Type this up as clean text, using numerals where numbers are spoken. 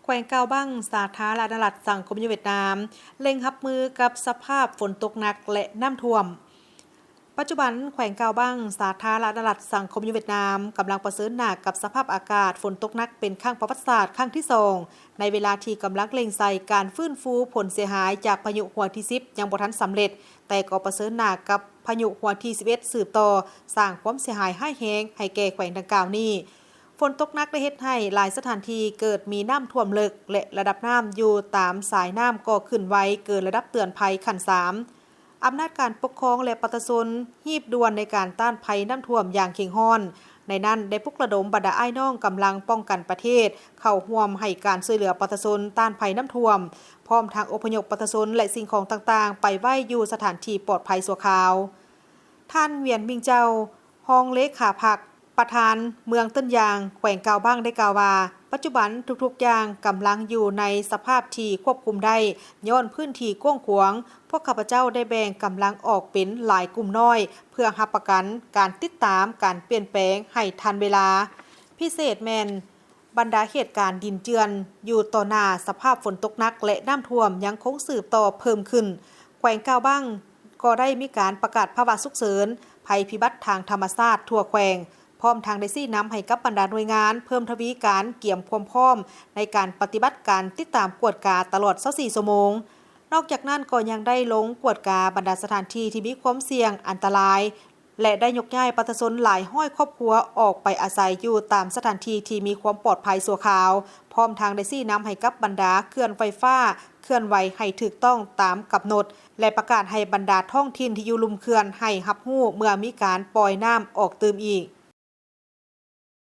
แขวงกาวบั้งสาธารณรัฐสังคมเวียดนามเร่งรับมือกับสภาพฝนตกหนักและน้ำท่วมปัจจุบันแขวงกาวบั้งสาธารณรัฐสังคมเวียดนามกำลังเผชิญหน้ากับสภาพอากาศฝนตกหนักเป็นครั้งประวัติศาสตร์ครั้งที่2ในเวลาที่กำลังเร่งใส่การฟื้นฟูผลเสียหายจากพายุหัวที่10ยังบ่ทันสำเร็จแต่ก็เผชิญหน้ากับพายุหัวที่11สืบต่อสร้างความเสียหายให้แฮงให้แก่แขวงดังกล่าวนี้ฝนตกหนักได้เฮ็ดให้หลายสถานที่เกิดมีน้ำท่วมลึกและระดับน้ำอยู่ตามสายน้ำก็ขึ้นไวเกินระดับเตือนภัยขั้น3อำนาจการปกครองและประชาชนรีบด่วนในการต้านภัยน้ำท่วมอย่างเข่งข้นในนั้นได้ปลุกระดมบรรดาอ้ายน้องกำลังป้องกันประเทศเข้าร่วมให้การช่วยเหลือประชาชนต้านภัยน้ำท่วมพร้อมทางอพยพประชาชนและสิ่งของต่างๆไปไว้อยู่สถานที่ปลอดภัยชั่วคราวท่านเวียนมิงเจ้าฮองเลขาพักประธานเมืองต้นยางแขวงกาวบ้างได้กล่าวว่าปัจจุบันทุกๆอย่างกำลังอยู่ในสภาพที่ควบคุมได้ย้อนพื้นที่กว้างขวางพวกข้าพเจ้าได้แบ่งกำลังออกเป็นหลายกลุ่มน้อยเพื่อรับประกันการติดตามการเปลี่ยนแปลงให้ทันเวลาพิเศษแมนบรรดาเหตุการณ์ดินเจือนอยู่ต่อหน้าสภาพฝนตกหนักและน้ำท่วมยังคงสืบต่อเพิ่มขึ้นแขวงกาวบ้างก็ได้มีการประกาศภาวะฉุกเฉินภัยพิบัติทางธรรมชาติทั่วแขวงพร้อมทางได้ชี้นำให้กับบรรดาหน่วยงานเพิ่มทวีการเกี่ยมความพร้อมในการปฏิบัติการติดตามกวดกาตลอด24ชั่วโมงนอกจากนั้นก็ยังได้ลงกวดกาบรรดาสถานที่ที่มีความเสี่ยงอันตรายและได้ยกย้ายประชาชนหลายห้อยครอบครัวออกไปอาศัยอยู่ตามสถานที่ที่มีความปลอดภัยชั่วคราวพร้อมทางได้ชี้นำให้กับบรรดาเคลื่อนไฟฟ้าเคลื่อนไหวให้ถูกต้องตามกำหนดและประกาศให้บรรดาท้องถิ่นที่อยู่ลุ่มเขื่อนให้รับรู้เมื่อมีการปล่อยน้ำออกเติมอีก